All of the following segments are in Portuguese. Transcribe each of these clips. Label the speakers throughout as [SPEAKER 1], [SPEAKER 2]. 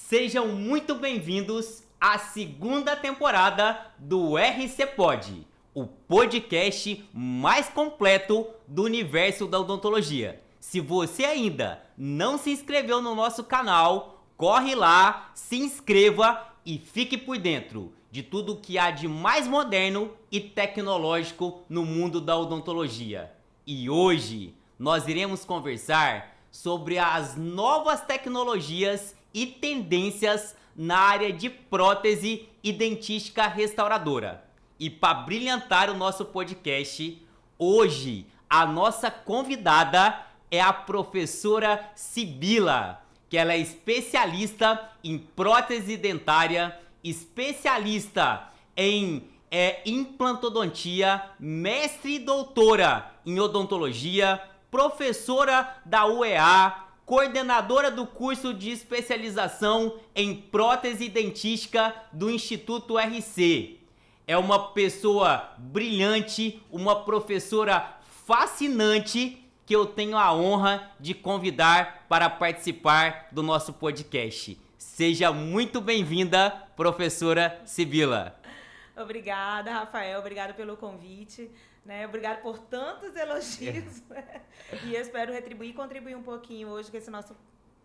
[SPEAKER 1] Sejam muito bem-vindos à segunda temporada do RC Pod, o podcast mais completo do universo da odontologia. Se você ainda não se inscreveu no nosso canal, corre lá, se inscreva e fique por dentro de tudo que há de mais moderno e tecnológico no mundo da odontologia. E hoje nós iremos conversar sobre as novas tecnologias e tendências na área de prótese e dentística restauradora. E para brilhantar o nosso podcast, hoje a nossa convidada é a professora Sibila, que ela é especialista em prótese dentária, especialista em implantodontia, mestre e doutora em odontologia, professora da UEA, coordenadora do curso de especialização em prótese dentística do Instituto RC. É uma pessoa brilhante, uma professora fascinante que eu tenho a honra de convidar para participar do nosso podcast. Seja muito bem-vinda, professora Sibila.
[SPEAKER 2] Obrigada, Rafael. Obrigada pelo convite. Obrigada por tantos elogios. E eu espero retribuir e contribuir um pouquinho hoje com esse nosso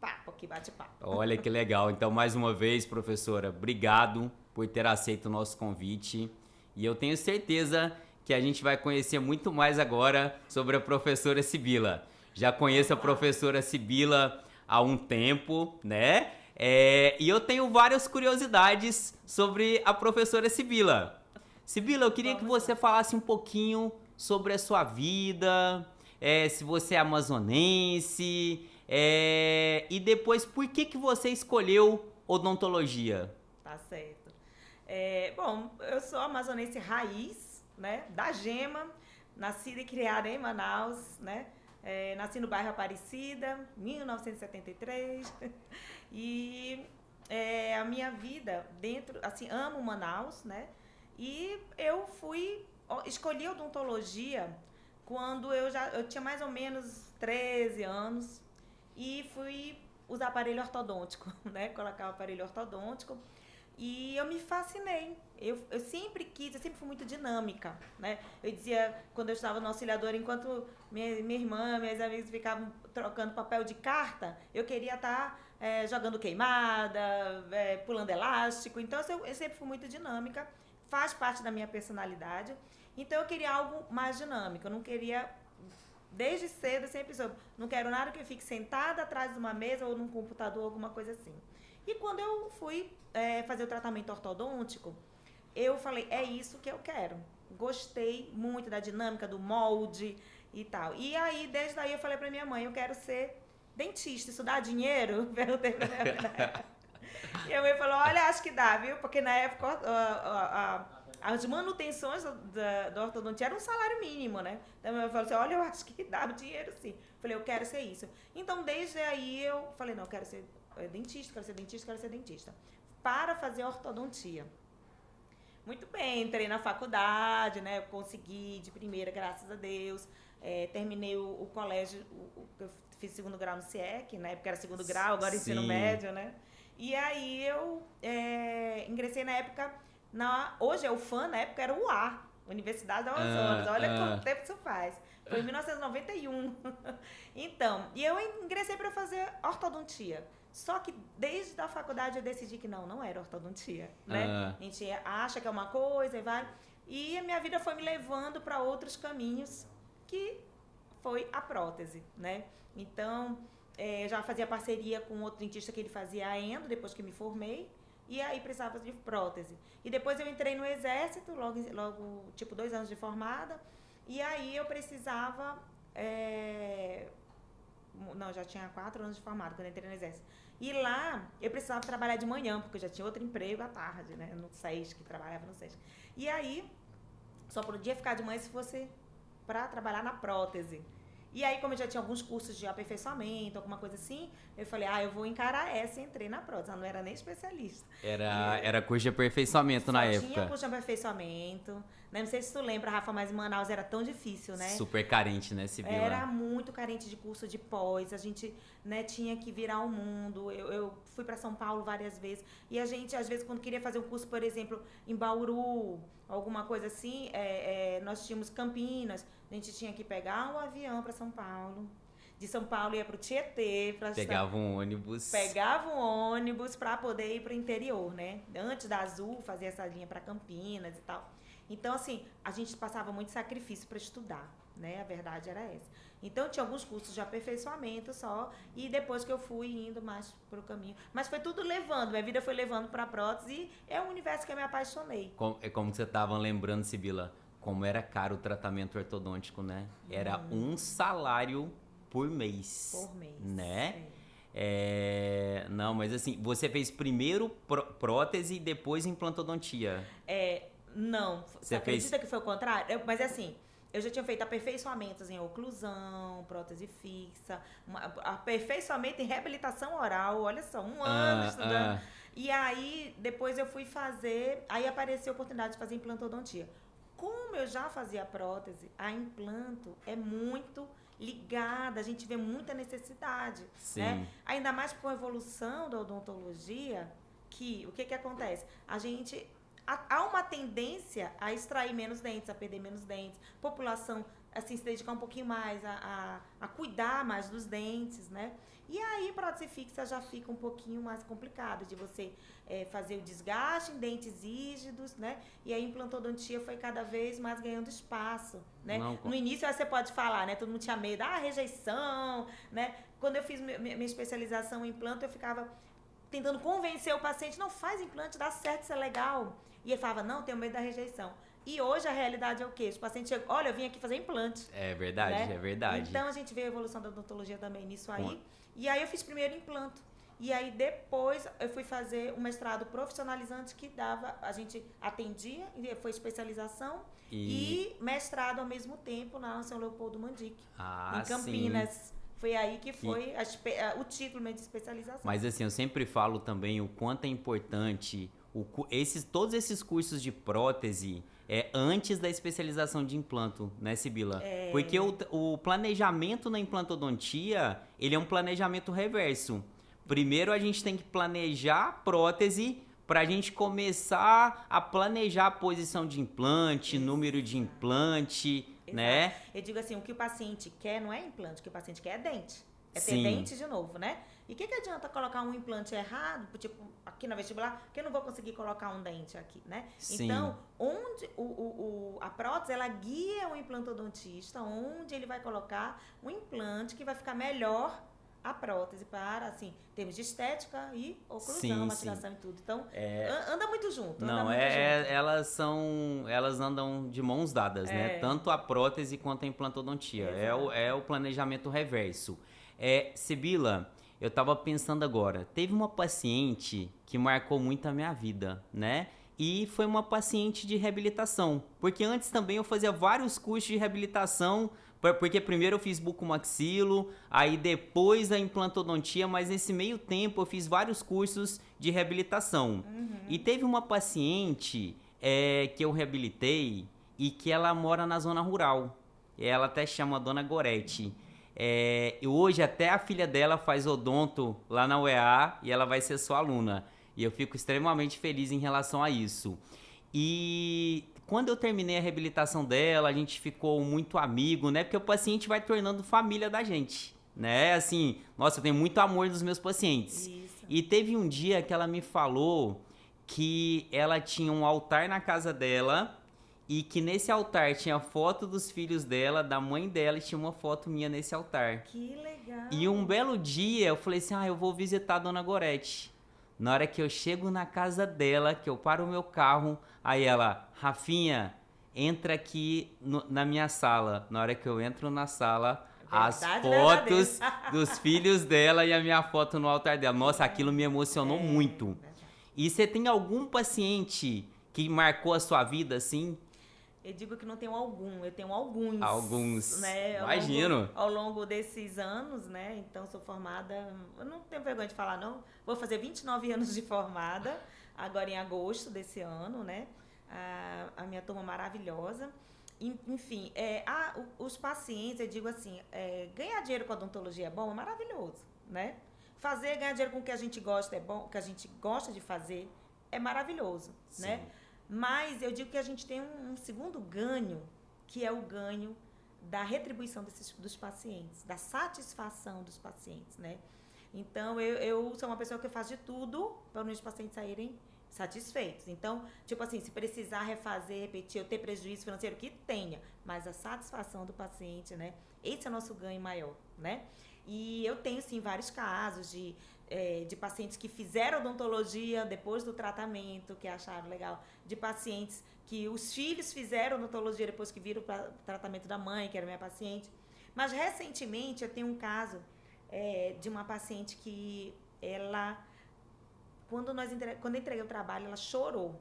[SPEAKER 2] papo aqui, bate-papo.
[SPEAKER 1] Olha que legal. Então, mais uma vez, professora, obrigado por ter aceito o nosso convite. E eu tenho certeza que a gente vai conhecer muito mais agora sobre a professora Sibila. Já conheço a professora Sibila há um tempo, né? E eu tenho várias curiosidades sobre a professora Sibila. Sibila, eu queria que você falasse um pouquinho sobre a sua vida, se você é amazonense, e depois por que você escolheu odontologia?
[SPEAKER 2] Tá certo. Bom, eu sou amazonense raiz, né, da Gema, nascida e criada em Manaus, né? Nasci no bairro Aparecida, 1973, e a minha vida dentro, assim, amo Manaus, né? E eu escolhi odontologia quando eu tinha mais ou menos 13 anos e fui usar aparelho ortodôntico, né? Colocar o aparelho ortodôntico. E eu me fascinei. Eu sempre quis, eu sempre fui muito dinâmica, né? Eu dizia, quando eu estava no auxiliador, enquanto minha irmã, minhas amigas ficavam trocando papel de carta, eu queria estar jogando queimada, pulando elástico. Então, eu sempre fui muito dinâmica, faz parte da minha personalidade. Então, eu queria algo mais dinâmico. Eu não queria, desde cedo, eu sempre soube, não quero nada que eu fique sentada atrás de uma mesa ou num computador, alguma coisa assim. E quando eu fui fazer o tratamento ortodôntico, eu falei, é isso que eu quero. Gostei muito da dinâmica, do molde e tal. E aí, desde aí, eu falei pra minha mãe, eu quero ser dentista. Isso dá dinheiro? Perguntei pra minha mãe. E a mãe falou, olha, acho que dá, viu? Porque na época as manutenções da ortodontia eram um salário mínimo, né? Então a minha mãe falou assim, olha, eu acho que dá dinheiro sim. Falei, eu quero ser isso. Então, desde aí, eu falei, não, eu quero ser dentista, quero ser dentista, quero ser dentista. Para fazer ortodontia. Muito bem, entrei na faculdade, né? Eu consegui de primeira, graças a Deus. Terminei o colégio, eu fiz segundo grau no CIEC, né? Porque era segundo grau, agora ensino médio, né? E aí eu ingressei na época, hoje é o FAM, na época era o UA, Universidade da Amazonas. Olha quanto tempo isso faz. Foi em 1991. Então, e eu ingressei para fazer ortodontia. Só que desde a faculdade eu decidi que não era ortodontia, né? A gente acha que é uma coisa e vai. E a minha vida foi me levando para outros caminhos, que foi a prótese, né? Então, eu já fazia parceria com outro dentista que ele fazia a endo, depois que me formei. E aí precisava de prótese. E depois eu entrei no exército, logo tipo 2 anos de formada. E aí eu precisava... Não, já tinha 4 anos de formado quando eu entrei no exército. E lá eu precisava trabalhar de manhã, porque eu já tinha outro emprego à tarde, né? No SESC, que trabalhava no SESC. E aí, só podia ficar de manhã se fosse para trabalhar na prótese. E aí, como eu já tinha alguns cursos de aperfeiçoamento, alguma coisa assim, eu falei, eu vou encarar essa e entrei na prótese. Eu não era nem especialista.
[SPEAKER 1] Era curso de aperfeiçoamento na época.
[SPEAKER 2] Tinha curso de aperfeiçoamento. Né? Não sei se tu lembra, Rafa, mas em Manaus era tão difícil, né?
[SPEAKER 1] Super carente, né, Sibila?
[SPEAKER 2] Era muito carente de curso de pós. A gente, né, tinha que virar o mundo. Eu fui para São Paulo várias vezes. E a gente, às vezes, quando queria fazer um curso, por exemplo, em Bauru, alguma coisa assim, nós tínhamos Campinas. A gente tinha que pegar um avião para São Paulo. De São Paulo ia para o Tietê.
[SPEAKER 1] Pegava um ônibus.
[SPEAKER 2] Pegava um ônibus para poder ir para o interior, né? Antes da Azul, fazer essa linha para Campinas e tal. Então, assim, a gente passava muito sacrifício para estudar, né? A verdade era essa. Então, tinha alguns cursos de aperfeiçoamento só. E depois que eu fui indo mais para o caminho. Mas foi tudo levando. Minha vida foi levando para a prótese. E é um universo que eu me apaixonei.
[SPEAKER 1] É como você estava lembrando, Sibila, como era caro o tratamento ortodôntico, né? Era um salário por mês.
[SPEAKER 2] Por mês.
[SPEAKER 1] Né? Não, mas assim, você fez primeiro prótese e depois implantodontia.
[SPEAKER 2] Não. Você acredita que foi o contrário? Mas assim, eu já tinha feito aperfeiçoamentos em oclusão, prótese fixa, aperfeiçoamento em reabilitação oral, olha só, um ano estudando. E aí, depois eu fui fazer, aí apareceu a oportunidade de fazer implantodontia. Como eu já fazia prótese, a implanto é muito ligada, a gente vê muita necessidade.
[SPEAKER 1] Sim.
[SPEAKER 2] Né? Ainda mais com a evolução da odontologia, o que acontece? A gente... Há uma tendência a extrair menos dentes, a perder menos dentes. População, assim, se dedicar um pouquinho mais a cuidar mais dos dentes, né? E aí, prótese fixa já fica um pouquinho mais complicado de você fazer o desgaste em dentes rígidos, né? E a implantodontia foi cada vez mais ganhando espaço, né? No início, você pode falar, né? Todo mundo tinha medo, rejeição, né? Quando eu fiz minha especialização em implanto, eu ficava tentando convencer o paciente, não, faz implante, dá certo, isso é legal. E ele falava, não, tenho medo da rejeição. E hoje a realidade é o quê? Os pacientes chegam, olha, eu vim aqui fazer implante.
[SPEAKER 1] É verdade, né? É verdade.
[SPEAKER 2] Então a gente vê a evolução da odontologia também nisso aí. E aí eu fiz primeiro implanto. E aí depois eu fui fazer um mestrado profissionalizante que a gente atendia, foi especialização e mestrado ao mesmo tempo na São Leopoldo Mandic, em Campinas. Sim. Foi aí que foi o título de especialização.
[SPEAKER 1] Mas assim, eu sempre falo também o quanto é importante todos esses cursos de prótese antes da especialização de implanto, né, Sibila? Porque o planejamento na implantodontia, ele é um planejamento reverso. Primeiro a gente tem que planejar a prótese para a gente começar a planejar a posição de implante, número de implante, exato, né?
[SPEAKER 2] Eu digo assim, o que o paciente quer não é implante, o que o paciente quer é dente. É ter dente de novo, né? E o que adianta colocar um implante errado, tipo, aqui na vestibular, que eu não vou conseguir colocar um dente aqui, né?
[SPEAKER 1] Sim.
[SPEAKER 2] Então, onde a prótese, ela guia o implantodontista, onde ele vai colocar um implante que vai ficar melhor a prótese para, assim, termos de estética e oclusão, mastigação e tudo. Então, anda muito junto.
[SPEAKER 1] Elas andam de mãos dadas, né? Tanto a prótese quanto a implantodontia. É o planejamento reverso. Sibila, eu tava pensando agora, teve uma paciente que marcou muito a minha vida, né? E foi uma paciente de reabilitação, porque antes também eu fazia vários cursos de reabilitação, porque primeiro eu fiz bucomaxilo, aí depois a implantodontia, mas nesse meio tempo eu fiz vários cursos de reabilitação. E teve uma paciente que eu reabilitei e que ela mora na zona rural, ela até chama Dona Gorete. E hoje até a filha dela faz odonto lá na UEA e ela vai ser sua aluna. E eu fico extremamente feliz em relação a isso. E quando eu terminei a reabilitação dela, a gente ficou muito amigo, né? Porque o paciente vai tornando família da gente, né? Assim, nossa, eu tenho muito amor dos meus pacientes. Isso. E teve um dia que ela me falou que ela tinha um altar na casa dela e que nesse altar tinha foto dos filhos dela, da mãe dela, e tinha uma foto minha nesse altar.
[SPEAKER 2] Que legal!
[SPEAKER 1] E um belo dia eu falei assim, eu vou visitar a Dona Gorete. Na hora que eu chego na casa dela, que eu paro o meu carro, aí ela, Rafinha, entra aqui na minha sala. Na hora que eu entro na sala, as fotos dos filhos dela e a minha foto no altar dela. Nossa, aquilo me emocionou muito. E você tem algum paciente que marcou a sua vida, assim?
[SPEAKER 2] Eu digo que não tenho algum, eu tenho alguns.
[SPEAKER 1] Alguns,
[SPEAKER 2] né?
[SPEAKER 1] imagino.
[SPEAKER 2] Ao longo desses anos, né? Então, sou formada, eu não tenho vergonha de falar, não. Vou fazer 29 anos de formada, agora em agosto desse ano, né? A minha turma maravilhosa. Enfim, os pacientes, eu digo assim, ganhar dinheiro com a odontologia é bom, é maravilhoso, né? Ganhar dinheiro com o que a gente gosta é bom, o que a gente gosta de fazer é maravilhoso,
[SPEAKER 1] Sim.
[SPEAKER 2] né? Mas eu digo que a gente tem um segundo ganho, que é o ganho da retribuição dos pacientes, da satisfação dos pacientes, né? Então, eu sou uma pessoa que faz de tudo para os meus pacientes saírem satisfeitos. Então, tipo assim, se precisar refazer, repetir, eu ter prejuízo financeiro, que tenha, mas a satisfação do paciente, né? Esse é o nosso ganho maior, né? E eu tenho, sim, vários casos de pacientes que fizeram odontologia depois do tratamento, que acharam legal, de pacientes que os filhos fizeram odontologia depois que viram o tratamento da mãe, que era minha paciente. Mas, recentemente, eu tenho um caso de uma paciente que ela, quando eu entreguei o trabalho, ela chorou,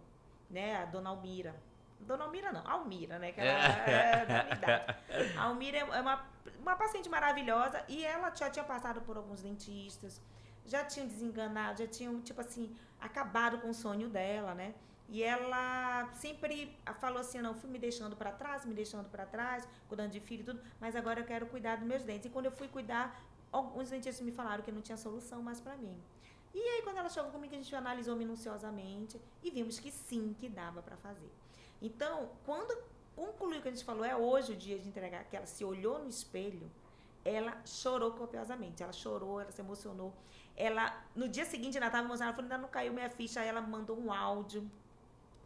[SPEAKER 2] né, a dona Almira. Dona Almira não, Almira, né, que ela é da minha idade. A Almira é uma paciente maravilhosa e ela já tinha passado por alguns dentistas, já tinham desenganado, já tinham, tipo assim, acabado com o sonho dela, né? E ela sempre falou assim, não, fui me deixando para trás, cuidando de filho e tudo, mas agora eu quero cuidar dos meus dentes. E quando eu fui cuidar, alguns dentistas me falaram que não tinha solução mais para mim. E aí, quando ela chegou comigo, a gente analisou minuciosamente e vimos que sim, que dava para fazer. Então, quando concluiu o que a gente falou, é hoje o dia de entregar, que ela se olhou no espelho, ela chorou copiosamente. Ela chorou, ela se emocionou. Ela, no dia seguinte, ela estava emocionada, ela falou, ainda não caiu minha ficha. Aí ela mandou um áudio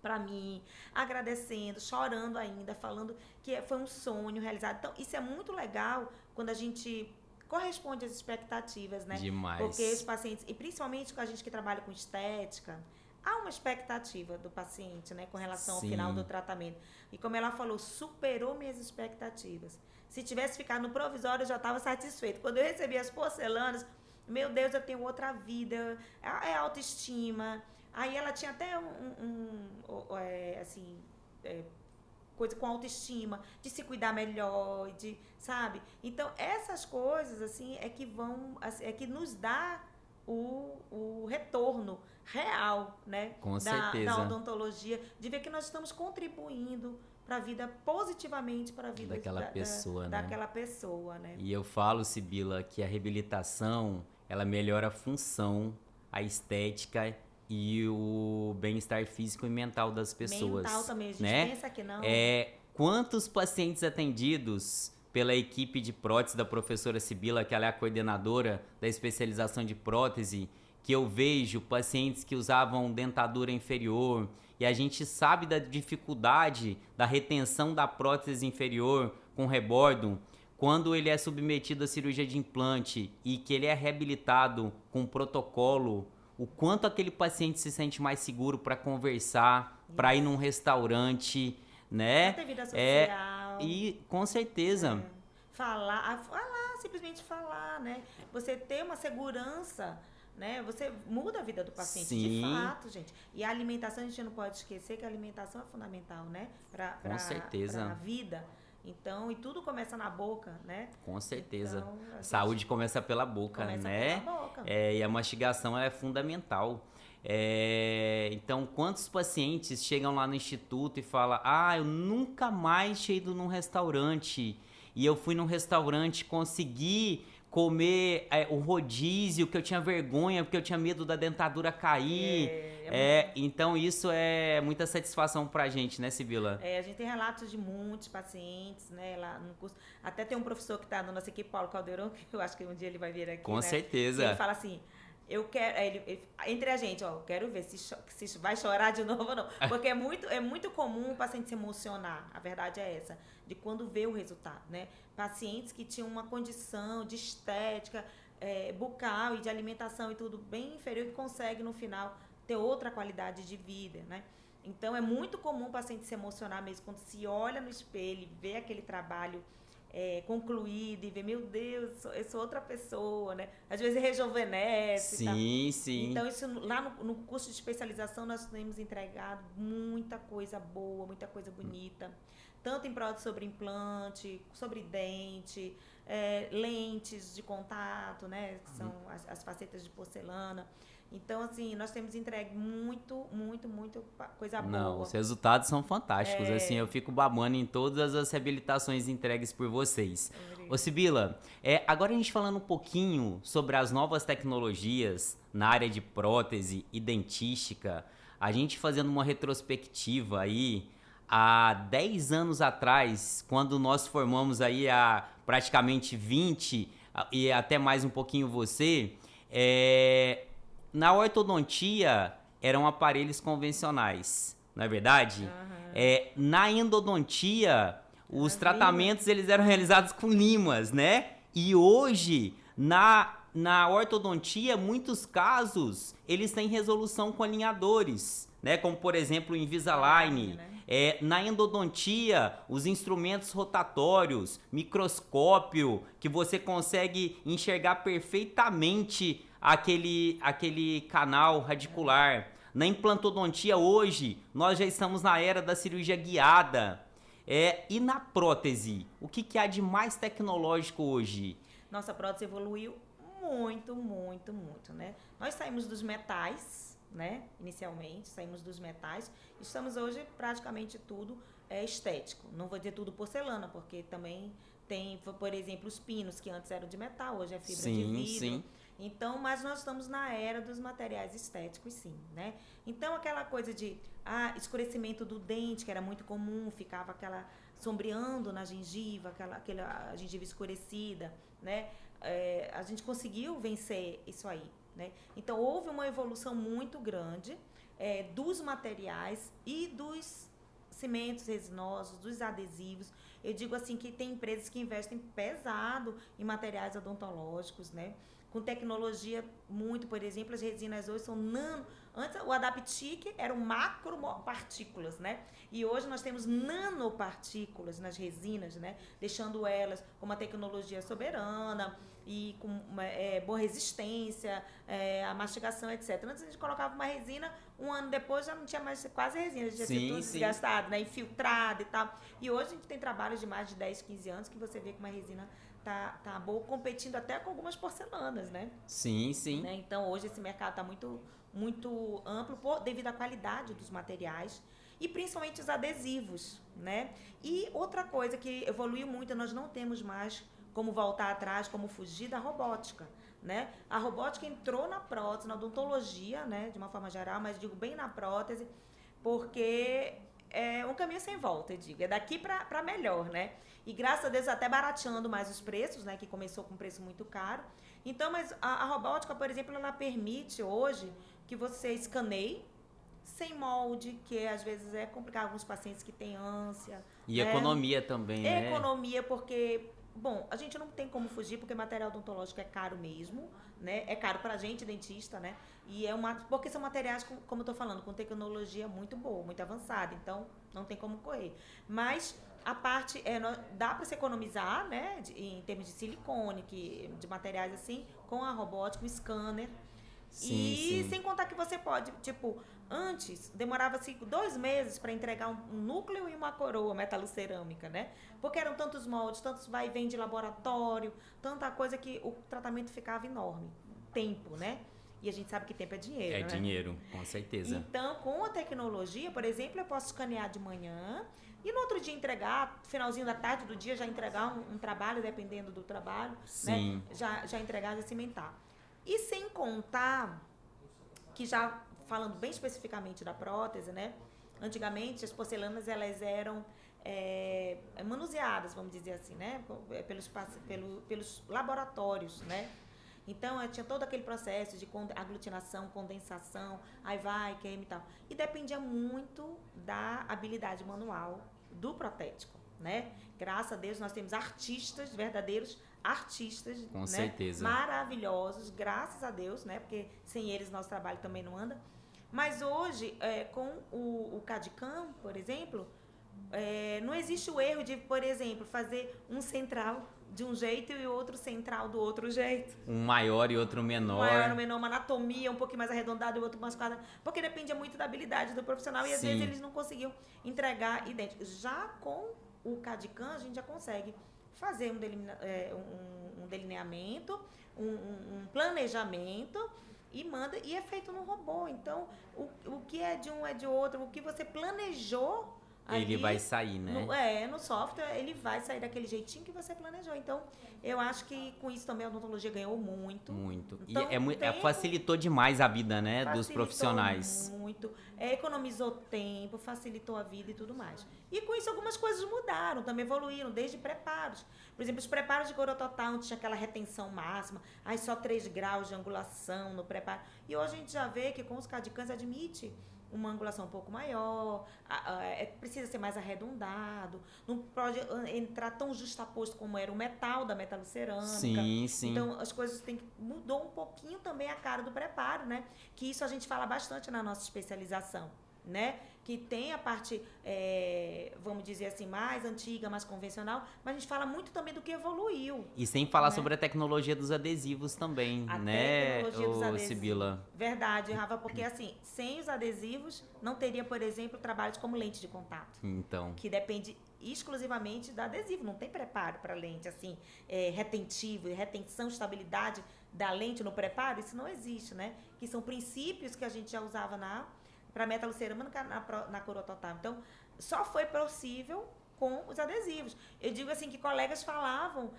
[SPEAKER 2] para mim, agradecendo, chorando ainda, falando que foi um sonho realizado. Então, isso é muito legal quando a gente corresponde às expectativas, né?
[SPEAKER 1] Demais.
[SPEAKER 2] Porque os pacientes, e principalmente com a gente que trabalha com estética, há uma expectativa do paciente, né, com relação
[SPEAKER 1] Sim.
[SPEAKER 2] ao final do tratamento. E como ela falou, superou minhas expectativas. Se tivesse ficado no provisório, eu já estava satisfeito. Quando eu recebi as porcelanas, meu Deus, eu tenho outra vida, é autoestima. Aí ela tinha até coisa com autoestima, de se cuidar melhor, sabe? Então, essas coisas, assim, é que nos dá o retorno real, né?
[SPEAKER 1] Com certeza.
[SPEAKER 2] Da odontologia, de ver que nós estamos contribuindo para a vida positivamente, para a vida daquela pessoa, né?
[SPEAKER 1] E eu falo, Sibila, que a reabilitação, ela melhora a função, a estética e o bem-estar físico e mental das pessoas.
[SPEAKER 2] Mental também, a gente pensa que não.
[SPEAKER 1] Quantos pacientes atendidos pela equipe de prótese da professora Sibila, que ela é a coordenadora da especialização de prótese, que eu vejo pacientes que usavam dentadura inferior, e a gente sabe da dificuldade da retenção da prótese inferior com rebordo, quando ele é submetido à cirurgia de implante e que ele é reabilitado com um protocolo, o quanto aquele paciente se sente mais seguro para conversar, para ir num restaurante, né?
[SPEAKER 2] Pra ter vida social.
[SPEAKER 1] E com certeza.
[SPEAKER 2] Falar, simplesmente falar, né? Você ter uma segurança, né? Você muda a vida do paciente,
[SPEAKER 1] Sim.
[SPEAKER 2] de fato, gente. E a alimentação, a gente não pode esquecer que a alimentação é fundamental, né?
[SPEAKER 1] Com certeza.
[SPEAKER 2] Pra vida. Então, e tudo começa na boca, né?
[SPEAKER 1] Com certeza.
[SPEAKER 2] Então,
[SPEAKER 1] saúde começa pela boca, né?
[SPEAKER 2] Pela boca.
[SPEAKER 1] E a mastigação é fundamental. Então, quantos pacientes chegam lá no instituto e falam, eu nunca mais tinha ido num restaurante, e eu fui num restaurante, consegui comer o rodízio, que eu tinha vergonha, porque eu tinha medo da dentadura cair. Então, isso é muita satisfação pra gente, né, Sibila?
[SPEAKER 2] A gente tem relatos de muitos pacientes, né, lá no curso. Até tem um professor que está na nossa equipe, Paulo Caldeirão, que eu acho que um dia ele vai vir aqui,
[SPEAKER 1] Com
[SPEAKER 2] né?
[SPEAKER 1] certeza.
[SPEAKER 2] E ele fala assim, eu quero, entre a gente, quero ver se vai chorar de novo ou não. Porque é muito comum o paciente se emocionar, a verdade é essa, de quando vê o resultado, né? Pacientes que tinham uma condição de estética, bucal e de alimentação e tudo bem inferior, que consegue no final ter outra qualidade de vida, né? Então, é muito comum o paciente se emocionar mesmo quando se olha no espelho e vê aquele trabalho concluído e ver, meu Deus, eu sou outra pessoa, né? Às vezes rejuvenesce.
[SPEAKER 1] Sim,
[SPEAKER 2] Tá?
[SPEAKER 1] sim.
[SPEAKER 2] Então, isso lá no curso de especialização nós temos entregado muita coisa boa, muita coisa bonita. Tanto em prol sobre implante, sobre dente, lentes de contato, né? Que são as facetas de porcelana. Então, assim, nós temos entregue muito coisa
[SPEAKER 1] Não,
[SPEAKER 2] boa.
[SPEAKER 1] os resultados são fantásticos. Assim, eu fico babando em todas as reabilitações entregues por vocês. Ô, Sibila, agora a gente falando um pouquinho sobre as novas tecnologias na área de prótese e dentística, a gente fazendo uma retrospectiva aí, há 10 anos atrás, quando nós formamos aí há praticamente 20 e até mais um pouquinho você, na ortodontia eram aparelhos convencionais, não é verdade? Na endodontia, os tratamentos eles eram realizados com limas, né? E hoje, na ortodontia, muitos casos, eles têm resolução com alinhadores, né? Como, por exemplo, o Invisalign. Na endodontia, os instrumentos rotatórios, microscópio, que você consegue enxergar perfeitamente aquele canal radicular. Na implantodontia hoje, nós já estamos na era da cirurgia guiada. E na prótese, o que há de mais tecnológico hoje?
[SPEAKER 2] Nossa prótese evoluiu muito, né? Nós saímos dos metais, né? Inicialmente, saímos dos metais. Estamos hoje praticamente tudo estético. Não vou dizer tudo porcelana, porque também tem, por exemplo, os pinos, que antes eram de metal, hoje é fibra de vidro. Sim. Então, mas nós estamos na era dos materiais estéticos, sim, né? Então, aquela coisa de escurecimento do dente, que era muito comum, ficava aquela sombreando na gengiva, aquela gengiva escurecida, né? A gente conseguiu vencer isso aí, né? Então, houve uma evolução muito grande dos materiais e dos cimentos resinosos, dos adesivos. Eu digo assim que tem empresas que investem pesado em materiais odontológicos, né? Com tecnologia muito, por exemplo, as resinas hoje são nano. Antes o Adaptic eram macropartículas, né? E hoje nós temos nanopartículas nas resinas, né? Deixando elas com uma tecnologia soberana e com boa resistência, a mastigação, etc. Antes a gente colocava uma resina, um ano depois já não tinha mais quase resina, já tinha tudo desgastado, né? Infiltrado e tal. E hoje a gente tem trabalhos de mais de 10, 15 anos que você vê que uma resina tá boa, competindo até com algumas porcelanas, né?
[SPEAKER 1] Sim.
[SPEAKER 2] Né? Então hoje esse mercado está muito amplo devido à qualidade dos materiais e principalmente os adesivos, né? E outra coisa que evoluiu muito, nós não temos mais como voltar atrás, como fugir da robótica, né? A robótica entrou na prótese, na odontologia, né? De uma forma geral, mas digo bem na prótese, porque é um caminho sem volta, eu digo. É daqui para melhor, né? E graças a Deus até barateando mais os preços, né? Que começou com preço muito caro. Então, mas a robótica, por exemplo, ela permite hoje que você escaneie sem molde, que às vezes é complicado alguns pacientes que têm ânsia.
[SPEAKER 1] E né? Economia também, né?
[SPEAKER 2] Economia, porque, bom, a gente não tem como fugir, porque material odontológico é caro mesmo, né? É caro pra gente, dentista, né? E porque são materiais, como eu tô falando, com tecnologia muito boa, muito avançada, então não tem como correr. Mas a parte, dá para se economizar, né, em termos de silicone, de materiais assim, com a robótica, o scanner. Sim. Sem contar que você pode, tipo, antes demorava-se 2 meses para entregar um núcleo e uma coroa metalocerâmica, né? Porque eram tantos moldes, tantos vai e vem de laboratório, tanta coisa que o tratamento ficava enorme. Tempo, né? E a gente sabe que tempo é dinheiro, né?
[SPEAKER 1] É dinheiro, com certeza.
[SPEAKER 2] Então, com a tecnologia, por exemplo, eu posso escanear de manhã e no outro dia entregar, finalzinho da tarde do dia, já entregar um trabalho, dependendo do trabalho.
[SPEAKER 1] Sim.
[SPEAKER 2] Né? Já entregar, já cimentar. E sem contar que já, falando bem especificamente da prótese, né? Antigamente, as porcelanas, elas eram manuseadas, vamos dizer assim, né? Pelos laboratórios, né? Então, tinha todo aquele processo de aglutinação, condensação, aí vai, queima e tal. E dependia muito da habilidade manual do protético, né? Graças a Deus, nós temos artistas, verdadeiros artistas,
[SPEAKER 1] com
[SPEAKER 2] né?
[SPEAKER 1] certeza,
[SPEAKER 2] maravilhosos, graças a Deus, né? Porque sem eles nosso trabalho também não anda. Mas hoje, com o CAD/CAM, por exemplo, não existe o erro de, por exemplo, fazer um central de um jeito e outro central do outro jeito.
[SPEAKER 1] Um maior e outro menor.
[SPEAKER 2] Um maior ou menor, uma anatomia um pouquinho mais arredondada e outro mais quadrada. Porque depende muito da habilidade do profissional e às vezes eles não conseguiam entregar idêntico. Já com o CAD/CAM, a gente já consegue fazer um delineamento, um planejamento e é feito no robô. Então, o que é de um é de outro, o que você planejou ali,
[SPEAKER 1] ele vai sair, né?
[SPEAKER 2] No software, ele vai sair daquele jeitinho que você planejou. Então, eu acho que com isso também a odontologia ganhou muito.
[SPEAKER 1] Muito.
[SPEAKER 2] Então,
[SPEAKER 1] E facilitou demais a vida, né, dos profissionais.
[SPEAKER 2] Muito. Economizou tempo, facilitou a vida e tudo mais. E com isso algumas coisas mudaram, também evoluíram, desde preparos. Por exemplo, os preparos de corototal tinha aquela retenção máxima, aí só 3 graus de angulação no preparo. E hoje a gente já vê que com os CAD/CAMs admite uma angulação um pouco maior, precisa ser mais arredondado, não pode entrar tão justaposto como era o metal da metalocerâmica.
[SPEAKER 1] Sim, sim.
[SPEAKER 2] Então, as coisas mudou um pouquinho também a cara do preparo, né? Que isso a gente fala bastante na nossa especialização, né? Que tem a parte, vamos dizer assim, mais antiga, mais convencional, mas a gente fala muito também do que evoluiu.
[SPEAKER 1] E sem falar sobre a tecnologia dos adesivos também, né, Sibila?
[SPEAKER 2] Verdade, Rafa, porque assim, sem os adesivos, não teria, por exemplo, trabalhos como lente de contato.
[SPEAKER 1] Então.
[SPEAKER 2] Que depende exclusivamente do adesivo, não tem preparo para lente, assim, retentivo, retenção, estabilidade da lente no preparo, isso não existe, né? Que são princípios que a gente já usava para metalocerâmica na corototal. Então, só foi possível com os adesivos. Eu digo assim que colegas falavam,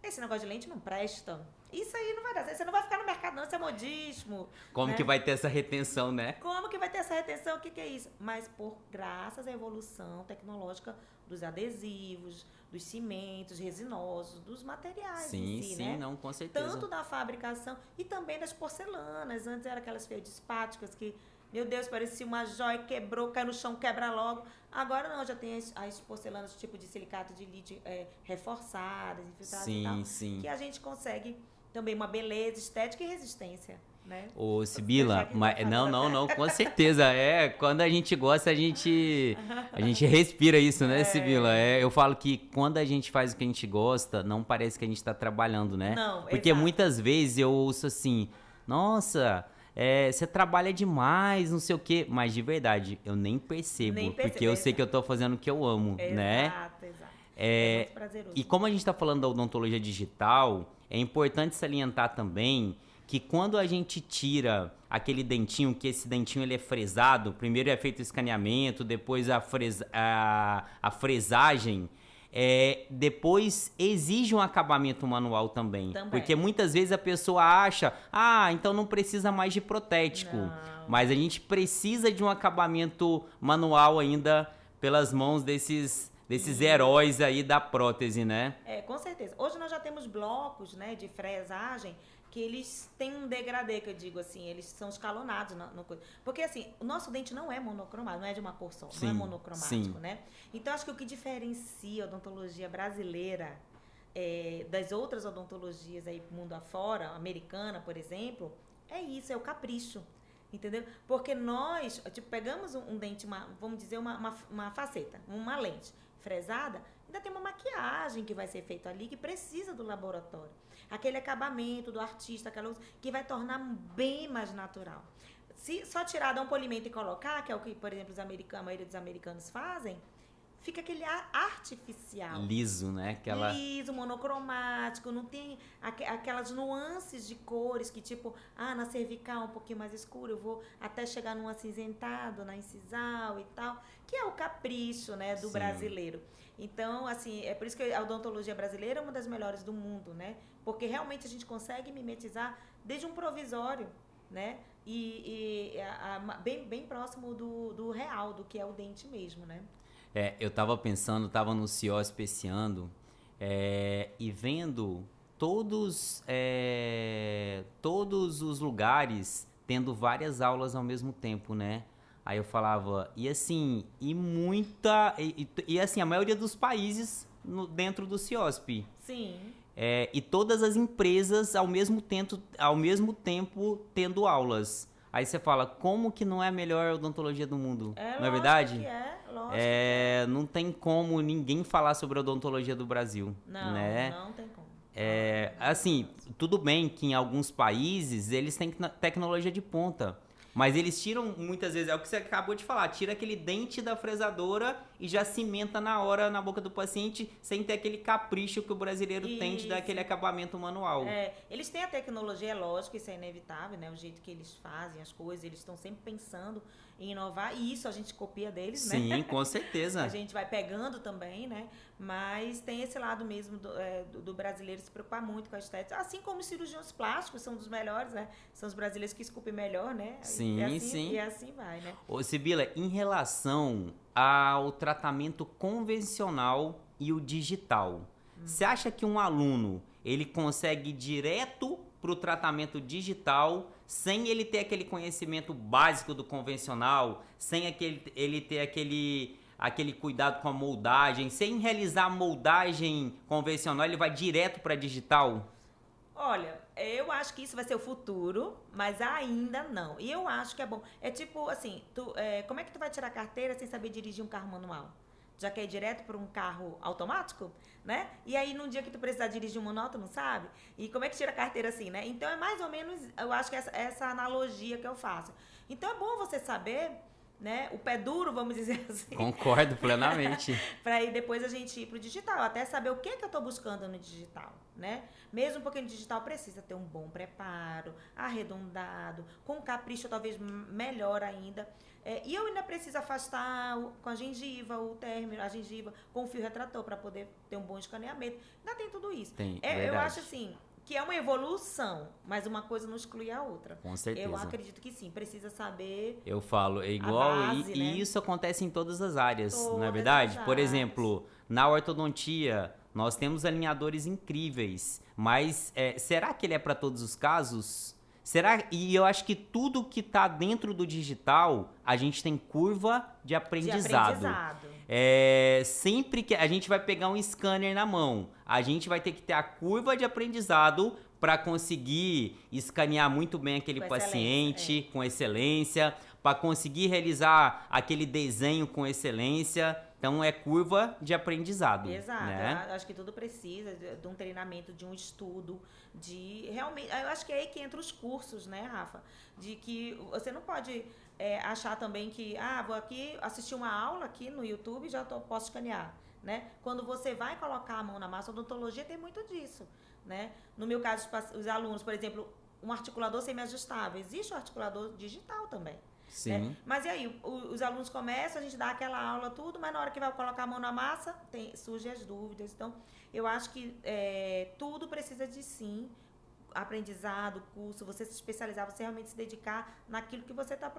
[SPEAKER 2] esse negócio de lente não presta. Isso aí não vai dar certo. Você não vai ficar no mercado, não, isso é modismo.
[SPEAKER 1] Como
[SPEAKER 2] né?
[SPEAKER 1] que vai ter essa retenção, né?
[SPEAKER 2] Como que vai ter essa retenção? O que é isso? Mas graças à evolução tecnológica dos adesivos, dos cimentos resinosos, dos materiais em si,
[SPEAKER 1] sim,
[SPEAKER 2] né?
[SPEAKER 1] não, com certeza.
[SPEAKER 2] Tanto da fabricação e também das porcelanas. Antes eram aquelas feodispáticas que, meu Deus, parecia uma joia, quebrou, caiu no chão, quebra logo. Agora não, já tem as porcelanas tipo de silicato de lítio reforçadas, infiltradas e tal.
[SPEAKER 1] Sim.
[SPEAKER 2] Que a gente consegue também uma beleza, estética e resistência, né?
[SPEAKER 1] Ô, Sibila, não, com certeza. Quando a gente gosta, a gente respira isso, né, Sibila? Eu falo que quando a gente faz o que a gente gosta, não parece que a gente tá trabalhando, né?
[SPEAKER 2] Não,
[SPEAKER 1] porque
[SPEAKER 2] exato.
[SPEAKER 1] Muitas vezes eu ouço assim, nossa, você trabalha demais, não sei o quê. Mas de verdade, eu nem percebo. Porque eu sei que eu tô fazendo o que eu amo, né?
[SPEAKER 2] Exato.
[SPEAKER 1] É
[SPEAKER 2] muito prazeroso.
[SPEAKER 1] E como a gente tá falando da odontologia digital, é importante salientar também que quando a gente tira aquele dentinho, que esse dentinho ele é fresado, primeiro é feito o escaneamento, depois a fresagem, depois exige um acabamento manual também. Porque muitas vezes a pessoa acha, então não precisa mais de protético.
[SPEAKER 2] Não.
[SPEAKER 1] Mas a gente precisa de um acabamento manual ainda pelas mãos desses heróis aí da prótese, né?
[SPEAKER 2] Com certeza. Hoje nós já temos blocos, né, de fresagem que eles têm um degradê, que eu digo assim, eles são escalonados. Porque assim, o nosso dente não é monocromático, não é de uma cor só, não é monocromático, né? Então acho que o que diferencia a odontologia brasileira das outras odontologias aí mundo afora, americana, por exemplo, é isso, é o capricho. Entendeu? Porque nós, pegamos um dente, vamos dizer, uma faceta, uma lente fresada, ainda tem uma maquiagem que vai ser feita ali, que precisa do laboratório. Aquele acabamento do artista, aquela luz, que vai tornar bem mais natural. Se só tirar, dar um polimento e colocar, que é o que, por exemplo, a maioria dos americanos fazem, fica aquele ar artificial.
[SPEAKER 1] Liso, né?
[SPEAKER 2] Liso, monocromático, não tem aquelas nuances de cores que tipo, na cervical um pouquinho mais escuro, eu vou até chegar num acinzentado, na incisal e tal, que é o capricho, né, do brasileiro. Então, assim, é por isso que a odontologia brasileira é uma das melhores do mundo, né? Porque realmente a gente consegue mimetizar desde um provisório, né? Bem próximo do real, do que é o dente mesmo, né?
[SPEAKER 1] Eu tava pensando, tava no CIOSP esse ano, e vendo todos os lugares tendo várias aulas ao mesmo tempo, né? Aí eu falava, e assim, a maioria dos países dentro do CIOSP.
[SPEAKER 2] Sim.
[SPEAKER 1] E todas as empresas ao mesmo tempo tendo aulas. Aí você fala, como que não é a melhor odontologia do mundo? Não é verdade?
[SPEAKER 2] Lógico.
[SPEAKER 1] Não tem como ninguém falar sobre a odontologia do Brasil,
[SPEAKER 2] Não,
[SPEAKER 1] né?
[SPEAKER 2] não tem como.
[SPEAKER 1] Assim, tudo bem que em alguns países eles têm tecnologia de ponta, mas eles tiram muitas vezes, é o que você acabou de falar, tira aquele dente da fresadora e já cimenta na hora na boca do paciente, sem ter aquele capricho que o brasileiro tem de dar aquele acabamento manual.
[SPEAKER 2] Eles têm a tecnologia, é lógico, isso é inevitável, né? O jeito que eles fazem as coisas, eles estão sempre pensando em inovar, e isso a gente copia deles, né?
[SPEAKER 1] Sim, com certeza.
[SPEAKER 2] A gente vai pegando também, né? Mas tem esse lado mesmo do brasileiro se preocupar muito com a estética, assim como os cirurgiões plásticos são dos melhores, né? São os brasileiros que esculpem melhor, né?
[SPEAKER 1] Sim,
[SPEAKER 2] sim. E assim vai, né?
[SPEAKER 1] Ô, Sibila, em relação ao tratamento convencional e o digital, você acha que um aluno, ele consegue ir direto para o tratamento digital, sem ele ter aquele conhecimento básico do convencional, sem ele ter aquele cuidado com a moldagem, sem realizar a moldagem convencional, ele vai direto para digital?
[SPEAKER 2] Olha, eu acho que isso vai ser o futuro, mas ainda não. E eu acho que é bom. É tipo assim, como é que tu vai tirar carteira sem saber dirigir um carro manual? Já quer ir direto para um carro automático, né? E aí, num dia que tu precisar dirigir um manual, tu não sabe? E como é que tira a carteira assim, né? Então, é mais ou menos, eu acho que essa analogia que eu faço. Então, é bom você saber, né? O pé duro, vamos dizer assim.
[SPEAKER 1] Concordo plenamente.
[SPEAKER 2] Para aí depois a gente ir pro digital, até saber o que eu tô buscando no digital, né? Mesmo porque no digital precisa ter um bom preparo, arredondado, com capricho talvez melhor ainda. E eu ainda preciso afastar com a gengiva, a gengiva com o fio retrator para poder ter um bom escaneamento. Ainda tem tudo isso. Eu acho assim que é uma evolução, mas uma coisa não exclui a outra.
[SPEAKER 1] Com certeza.
[SPEAKER 2] Eu acredito que sim, precisa saber.
[SPEAKER 1] Eu falo, é igual,
[SPEAKER 2] base,
[SPEAKER 1] e
[SPEAKER 2] né?
[SPEAKER 1] isso acontece em todas as áreas,
[SPEAKER 2] Todas
[SPEAKER 1] não é verdade?
[SPEAKER 2] as
[SPEAKER 1] Por
[SPEAKER 2] áreas.
[SPEAKER 1] exemplo, na ortodontia, nós temos alinhadores incríveis, mas será que ele é para todos os casos? E eu acho que tudo que está dentro do digital, a gente tem curva de aprendizado. Sempre que a gente vai pegar um scanner na mão, a gente vai ter que ter a curva de aprendizado para conseguir escanear muito bem aquele paciente com excelência, para conseguir realizar aquele desenho com excelência. Então, é curva de aprendizado.
[SPEAKER 2] Exato.
[SPEAKER 1] Né?
[SPEAKER 2] Eu acho que tudo precisa de um treinamento, de um estudo, de realmente. Eu acho que é aí que entra os cursos, né, Rafa? De que você não pode achar também que, vou aqui assistir uma aula aqui no YouTube e já posso escanear. Né? Quando você vai colocar a mão na massa, a odontologia tem muito disso. Né? No meu caso, os alunos, por exemplo, um articulador semi-ajustável. Existe o articulador digital também.
[SPEAKER 1] Sim.
[SPEAKER 2] Né? Mas e aí, os alunos começam, a gente dá aquela aula, tudo, mas na hora que vai colocar a mão na massa, surgem as dúvidas. Então, eu acho que tudo precisa de sim, aprendizado, curso, você se especializar, você realmente se dedicar naquilo que você está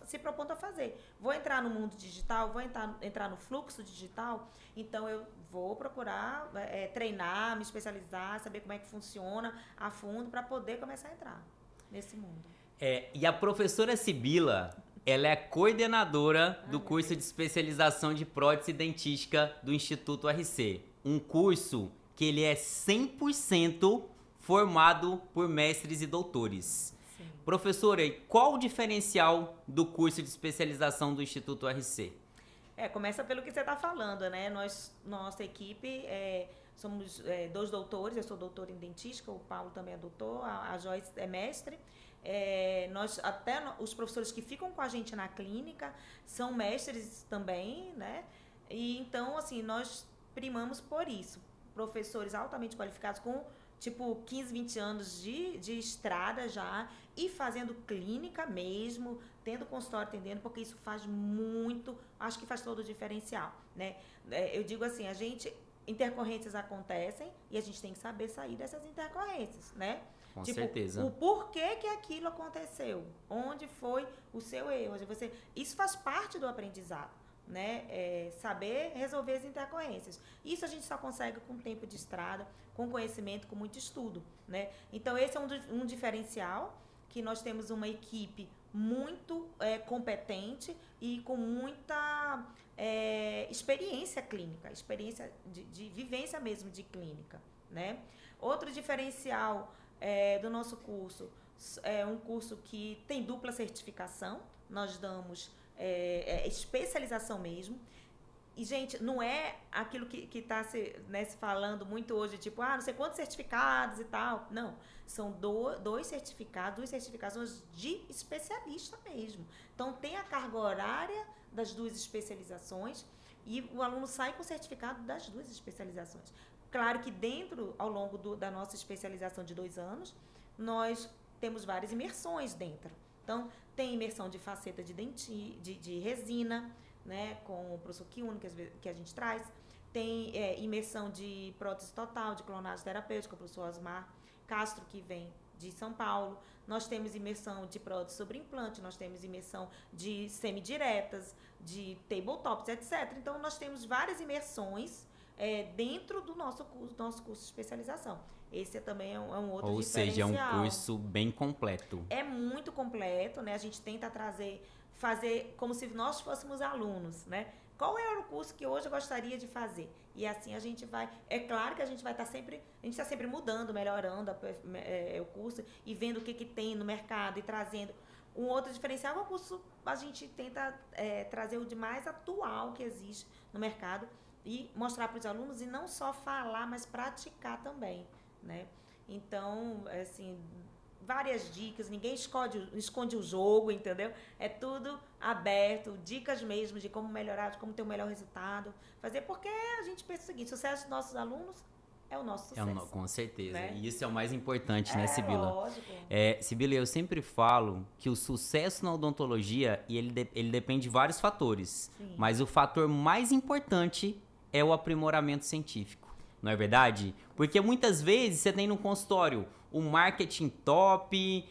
[SPEAKER 2] se propondo a fazer. Vou entrar no mundo digital, vou entrar no fluxo digital, então eu vou procurar treinar, me especializar, saber como é que funciona a fundo para poder começar a entrar nesse mundo.
[SPEAKER 1] E a professora Sibila, ela é coordenadora do curso de especialização de prótese dentística do Instituto RC. Um curso que ele é 100% formado por mestres e doutores. Sim. Professora, qual o diferencial do curso de especialização do Instituto RC?
[SPEAKER 2] Começa pelo que você está falando, né? Nossa equipe, somos 2 doutores, eu sou doutora em dentística, o Paulo também é doutor, a Joyce é mestre. Até os professores que ficam com a gente na clínica são mestres também, né? E então, assim, nós primamos por isso. Professores altamente qualificados com, 15, 20 anos de estrada já e fazendo clínica mesmo, tendo consultório, atendendo, porque isso faz muito, acho que faz todo o diferencial, né? Eu digo assim, intercorrências acontecem e a gente tem que saber sair dessas intercorrências, né?
[SPEAKER 1] Com certeza.
[SPEAKER 2] O porquê que aquilo aconteceu, onde foi o seu erro. Isso faz parte do aprendizado, né? Saber resolver as intercorrências. Isso a gente só consegue com tempo de estrada, com conhecimento, com muito estudo, né? Então, esse é um diferencial, que nós temos uma equipe muito competente e com muita experiência clínica, experiência de vivência mesmo de clínica, né? Outro diferencial do nosso curso é um curso que tem dupla certificação. Nós damos especialização mesmo. E, gente, não é aquilo que está se falando muito hoje, tipo, não sei quantos certificados e tal. Não, são duas certificações de especialista mesmo. Então, tem a carga horária das duas especializações e o aluno sai com o certificado das duas especializações. Claro que ao longo da nossa especialização de 2 anos, nós temos várias imersões dentro. Então, tem imersão de faceta de resina, né, com o professor Kiuno, que a gente traz. Tem imersão de prótese total, de clonagem terapêutica, com o professor Osmar Castro, que vem de São Paulo. Nós temos imersão de prótese sobre implante, nós temos imersão de semidiretas, de tabletops, etc. Então, nós temos várias imersões dentro do nosso curso de especialização. Esse também é um outro diferencial.
[SPEAKER 1] Ou seja, é um curso bem completo.
[SPEAKER 2] É muito completo, né? A gente tenta fazer como se nós fôssemos alunos, né? Qual é o curso que hoje eu gostaria de fazer? E assim a gente vai... É claro que a gente vai estar sempre... A gente está sempre mudando, melhorando o curso e vendo o que tem no mercado e trazendo... Um outro diferencial é o curso... A gente tenta trazer o de mais atual que existe no mercado e mostrar para os alunos e não só falar, mas praticar também, né? Então, assim... Várias dicas, ninguém esconde o jogo, entendeu? É tudo aberto, dicas mesmo de como melhorar, de como ter o melhor resultado. Fazer, porque a gente pensa o seguinte, o sucesso dos nossos alunos é o nosso sucesso.
[SPEAKER 1] Com certeza.
[SPEAKER 2] Né?
[SPEAKER 1] E isso é o mais importante, né, Sibila?
[SPEAKER 2] Lógico.
[SPEAKER 1] Sibila, eu sempre falo que o sucesso na odontologia, ele depende de vários fatores.
[SPEAKER 2] Sim.
[SPEAKER 1] Mas o fator mais importante é o aprimoramento científico. Não é verdade? Porque muitas vezes você tem no consultório o marketing top,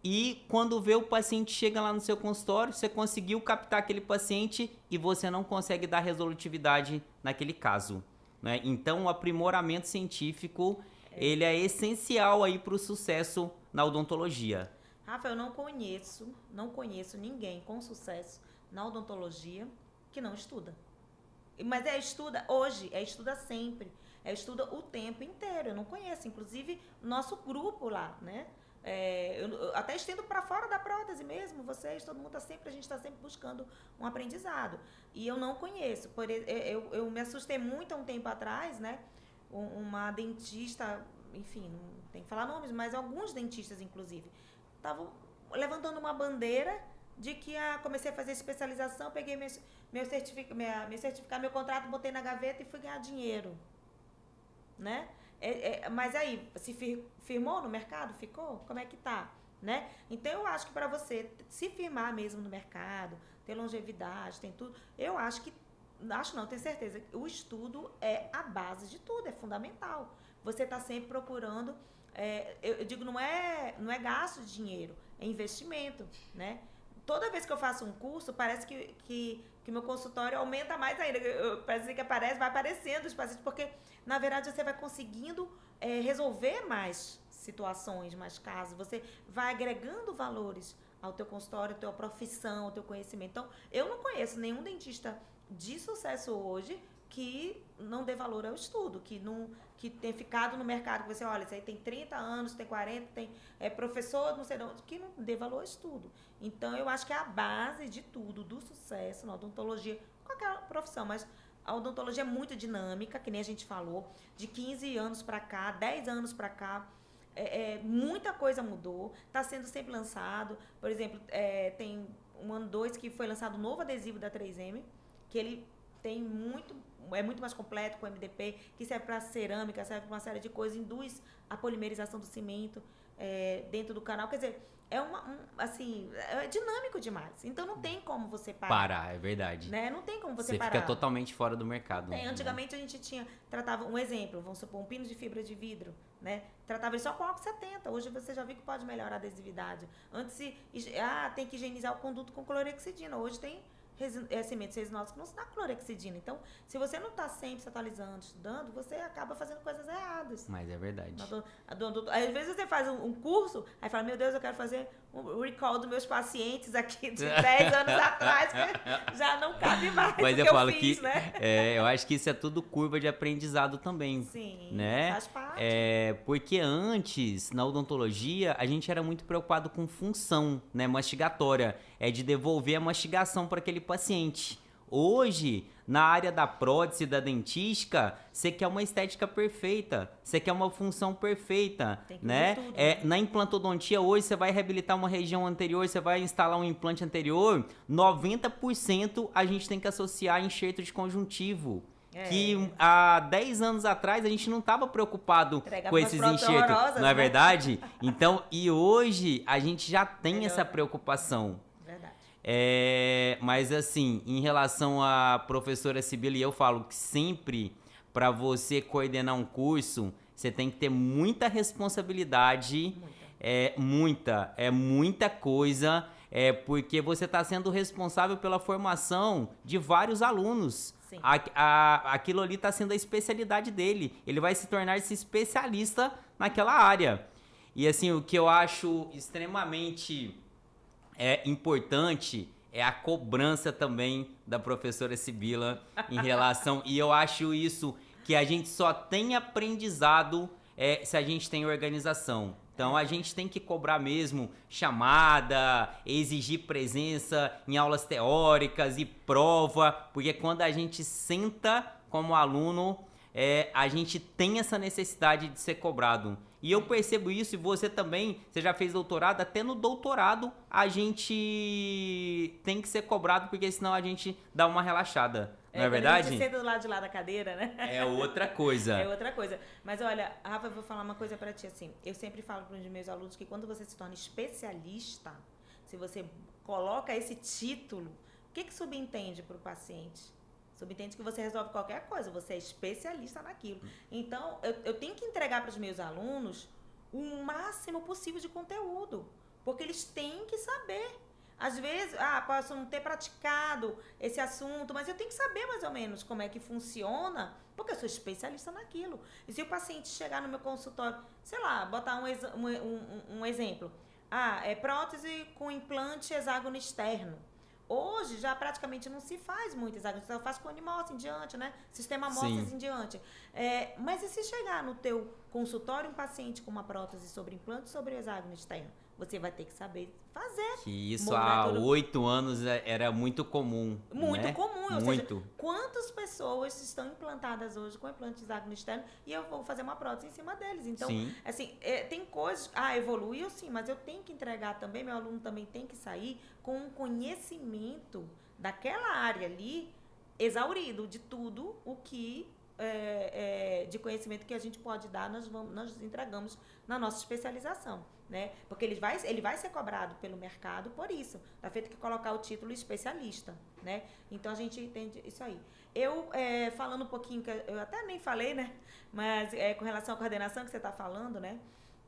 [SPEAKER 1] e quando vê o paciente chega lá no seu consultório, você conseguiu captar aquele paciente e você não consegue dar resolutividade naquele caso, né? Então, o aprimoramento científico, ele é essencial aí para o sucesso na odontologia.
[SPEAKER 2] Rafa, eu não conheço ninguém com sucesso na odontologia que não estuda. Mas estuda sempre. Estuda o tempo inteiro. Eu não conheço, inclusive, nosso grupo lá, né? Eu até estendo para fora da prótese mesmo. Todo mundo a gente está sempre buscando um aprendizado. E eu não conheço. Eu me assustei muito há um tempo atrás, né? Uma dentista, enfim, não tem que falar nomes, mas alguns dentistas, inclusive, estavam levantando uma bandeira de que comecei a fazer especialização, peguei meu certificado, meu contrato, botei na gaveta e fui ganhar dinheiro. Né? Mas aí, se firmou no mercado? Ficou? Como é que tá? Né? Então, eu acho que para você se firmar mesmo no mercado, ter longevidade, tem tudo, eu acho que, tenho certeza, o estudo é a base de tudo, é fundamental. Você está sempre procurando, eu digo, não é gasto de dinheiro, é investimento, né? Toda vez que eu faço um curso, parece que meu consultório aumenta mais ainda. Parece que vai aparecendo os pacientes, porque, na verdade, você vai conseguindo resolver mais situações, mais casos. Você vai agregando valores ao teu consultório, à tua profissão, ao teu conhecimento. Então, eu não conheço nenhum dentista de sucesso hoje que não dê valor ao estudo, que tem ficado no mercado, que você olha, isso aí tem 30 anos, tem 40, tem professor, não sei de onde, que não dê valor ao estudo. Então, eu acho que é a base de tudo, do sucesso na odontologia, qualquer profissão, mas a odontologia é muito dinâmica, que nem a gente falou, de 15 anos para cá, 10 anos para cá, muita coisa mudou, está sendo sempre lançado. Por exemplo, tem um ano, 2 que foi lançado um novo adesivo da 3M, que ele tem é muito mais completo, com MDP, que serve para cerâmica, serve para uma série de coisas, induz a polimerização do cimento dentro do canal. Quer dizer, é dinâmico demais. Então não tem como você parar.
[SPEAKER 1] É verdade.
[SPEAKER 2] Né? Não tem como você parar.
[SPEAKER 1] Você fica totalmente fora do mercado.
[SPEAKER 2] Antigamente a gente tratava, um exemplo, vamos supor, um pino de fibra de vidro, né? Tratava ele só com álcool 70. Hoje você já viu que pode melhorar a adesividade. Antes tem que higienizar o conduto com clorexidina. Hoje tem cimentos resinosos que não se dá clorexidina. Então, se você não está sempre se atualizando, estudando, você acaba fazendo coisas erradas.
[SPEAKER 1] Mas é verdade.
[SPEAKER 2] Às vezes você faz um curso, aí fala, meu Deus, eu quero fazer o recall dos meus pacientes aqui de 10 anos atrás, que já não cabe mais.
[SPEAKER 1] Mas
[SPEAKER 2] o
[SPEAKER 1] eu
[SPEAKER 2] que
[SPEAKER 1] falo
[SPEAKER 2] eu fiz,
[SPEAKER 1] que
[SPEAKER 2] né?
[SPEAKER 1] eu acho que isso é tudo curva de aprendizado também.
[SPEAKER 2] Sim,
[SPEAKER 1] né?
[SPEAKER 2] faz parte.
[SPEAKER 1] Porque antes, na odontologia, a gente era muito preocupado com função, né, mastigatória, de devolver a mastigação para aquele paciente. Hoje, na área da prótese e da dentística, você quer uma estética perfeita, você quer uma função perfeita,
[SPEAKER 2] Tem que
[SPEAKER 1] né?
[SPEAKER 2] ver tudo, né?
[SPEAKER 1] Na implantodontia, hoje, você vai reabilitar uma região anterior, você vai instalar um implante anterior, 90% a gente tem que associar enxerto de conjuntivo. Que há 10 anos atrás a gente não estava preocupado com esses enxertos, não é verdade? Então, e hoje a gente já tem essa preocupação.
[SPEAKER 2] Verdade.
[SPEAKER 1] Mas assim, em relação à professora Sibila, eu falo que sempre para você coordenar um curso, você tem que ter muita responsabilidade, muita coisa, porque você está sendo responsável pela formação de vários alunos.
[SPEAKER 2] Sim.
[SPEAKER 1] Aquilo ali está sendo a especialidade dele. Ele vai se tornar-se especialista naquela área. E assim, o que eu acho extremamente importante é a cobrança também da professora Sibila em relação... E eu acho isso que a gente só tem aprendizado se a gente tem organização. Então, a gente tem que cobrar mesmo chamada, exigir presença em aulas teóricas e prova, porque quando a gente senta como aluno, a gente tem essa necessidade de ser cobrado. E eu percebo isso, e você também, você já fez doutorado, até no doutorado a gente tem que ser cobrado, porque senão a gente dá uma relaxada. Não é verdade?
[SPEAKER 2] A gente senta do lado de lá da cadeira, né?
[SPEAKER 1] É outra coisa.
[SPEAKER 2] É outra coisa. Mas olha, Rafa, eu vou falar uma coisa pra ti, assim. Eu sempre falo para os meus alunos que quando você se torna especialista, se você coloca esse título, o que subentende pro paciente? Subentende que você resolve qualquer coisa, você é especialista naquilo. Então, eu tenho que entregar para os meus alunos o máximo possível de conteúdo, porque eles têm que saber. Às vezes, posso não ter praticado esse assunto, mas eu tenho que saber mais ou menos como é que funciona, porque eu sou especialista naquilo. E se o paciente chegar no meu consultório, sei lá, botar um exemplo. Prótese com implante hexágono externo. Hoje já praticamente não se faz muito hexágono, só faz com animal em diante, né? Sistema Morses em diante. Mas e se chegar no teu consultório um paciente com uma prótese sobre implante sobre o hexágono externo? Você vai ter que saber fazer.
[SPEAKER 1] Que isso há 8 anos era muito comum.
[SPEAKER 2] Muito,
[SPEAKER 1] né?
[SPEAKER 2] comum. Ou
[SPEAKER 1] Muito.
[SPEAKER 2] seja, quantas pessoas estão implantadas hoje com implante de hexágono externo e eu vou fazer uma prótese em cima deles. Então, assim, tem coisas... evoluiu sim, mas eu tenho que entregar também, meu aluno também tem que sair com um conhecimento daquela área ali exaurido de tudo o que... de conhecimento que a gente pode dar, nós entregamos na nossa especialização, né? Porque ele vai ser cobrado pelo mercado por isso. Tá feito que colocar o título especialista, né? Então a gente entende isso aí. Eu, falando um pouquinho, que eu até nem falei, né? Mas com relação à coordenação que você está falando, né?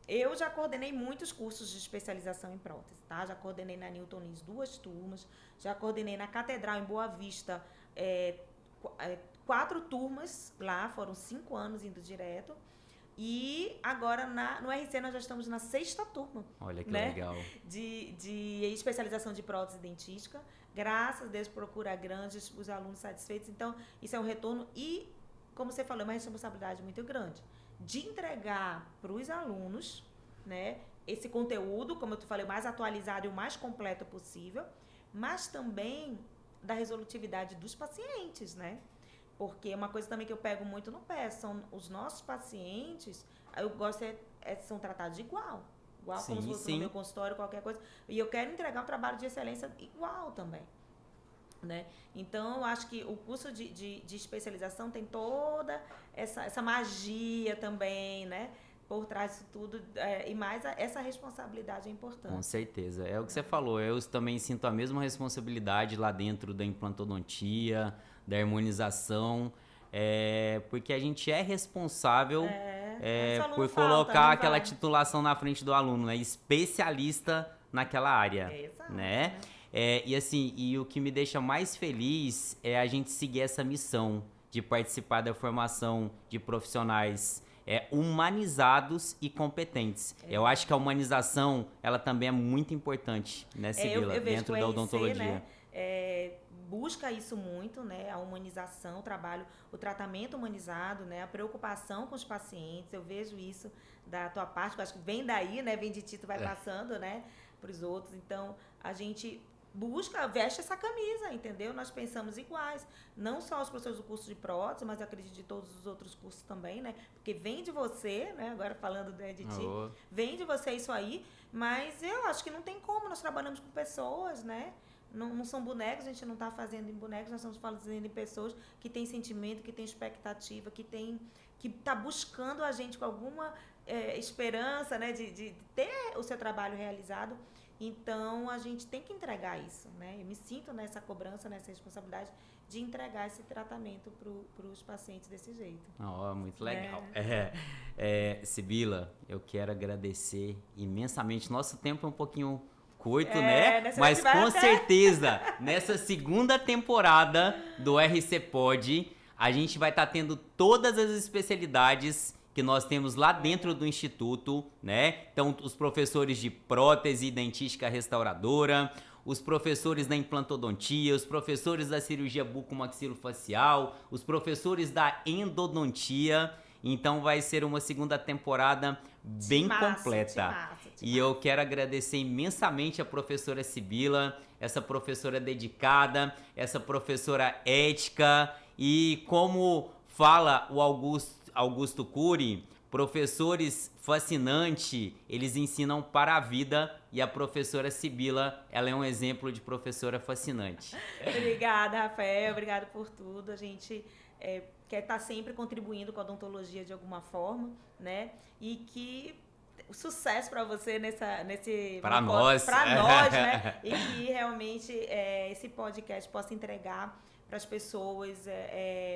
[SPEAKER 2] Eu já coordenei muitos cursos de especialização em prótese, tá? Já coordenei na Newton Lins 2 turmas, já coordenei na Catedral em Boa Vista 4 turmas lá, foram 5 anos indo direto. E agora no RC nós já estamos na 6ª turma.
[SPEAKER 1] Olha que
[SPEAKER 2] né?
[SPEAKER 1] legal.
[SPEAKER 2] De especialização de prótese dentística. Graças a Deus, procura grande, os alunos satisfeitos. Então, isso é um retorno e, como você falou, é uma responsabilidade muito grande. De entregar para os alunos, né, esse conteúdo, como eu te falei, o mais atualizado e o mais completo possível, mas também da resolutividade dos pacientes, né? Porque uma coisa também que eu pego muito no pé são os nossos pacientes, eu gosto são tratados igual como se fosse no meu consultório, qualquer coisa. E eu quero entregar um trabalho de excelência igual também, né? Então, eu acho que o curso de especialização tem toda essa magia também, né? Por trás disso tudo, e mais essa responsabilidade é importante.
[SPEAKER 1] Com certeza. É o que você falou, eu também sinto a mesma responsabilidade lá dentro da implantodontia, da harmonização, porque a gente é responsável por colocar aquela titulação na frente do aluno, né? Especialista naquela área,
[SPEAKER 2] Exato,
[SPEAKER 1] né? E assim, o que me deixa mais feliz é a gente seguir essa missão de participar da formação de profissionais humanizados e competentes. Eu acho que a humanização, ela também é muito importante, né, Sibila,
[SPEAKER 2] eu vejo
[SPEAKER 1] dentro
[SPEAKER 2] que o
[SPEAKER 1] da
[SPEAKER 2] RC,
[SPEAKER 1] odontologia.
[SPEAKER 2] né, busca isso muito, né, a humanização, o tratamento humanizado, né, a preocupação com os pacientes. Eu vejo isso da tua parte, que eu acho que vem daí, né, vem de ti, tu vai passando, né, para os outros. Então, a gente veste essa camisa, entendeu? Nós pensamos iguais, não só os professores do curso de prótese, mas eu acredito de todos os outros cursos também, né? Porque vem de você, né? Agora falando de ti, vem de você isso aí, mas eu acho que não tem como, nós trabalhamos com pessoas, né? Não são bonecos, a gente não está fazendo em bonecos, nós estamos fazendo em pessoas que têm sentimento, que têm expectativa, que está buscando a gente com alguma esperança, né? De ter o seu trabalho realizado. Então, a gente tem que entregar isso, né? Eu me sinto nessa cobrança, nessa responsabilidade de entregar esse tratamento para os pacientes desse jeito.
[SPEAKER 1] Muito legal. Sibila, eu quero agradecer imensamente. Nosso tempo é um pouquinho curto, né? Mas com certeza, nessa segunda temporada do RC Pod, a gente vai estar tendo todas as especialidades que nós temos lá dentro do Instituto, né? Então, os professores de prótese, dentística restauradora, os professores da implantodontia, os professores da cirurgia bucomaxilofacial, os professores da endodontia. Então, vai ser uma segunda temporada bem completa. E eu quero agradecer imensamente a professora Sibila, essa professora dedicada, essa professora ética, e como fala o Augusto Cury, professores fascinantes, eles ensinam para a vida, e a professora Sibila, ela é um exemplo de professora fascinante.
[SPEAKER 2] Obrigada, Rafael, obrigada por tudo. A gente quer estar sempre contribuindo com a odontologia de alguma forma, né? E que sucesso para você nesse
[SPEAKER 1] para nós,
[SPEAKER 2] né? E que realmente esse podcast possa entregar para as pessoas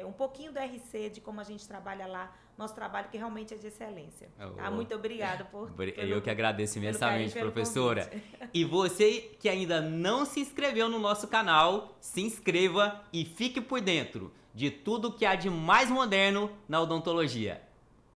[SPEAKER 2] um pouquinho do RC, de como a gente trabalha lá, nosso trabalho que realmente é de excelência. Tá? Muito obrigada
[SPEAKER 1] eu que agradeço imensamente, professora. E você que ainda não se inscreveu no nosso canal, se inscreva e fique por dentro de tudo que há de mais moderno na odontologia.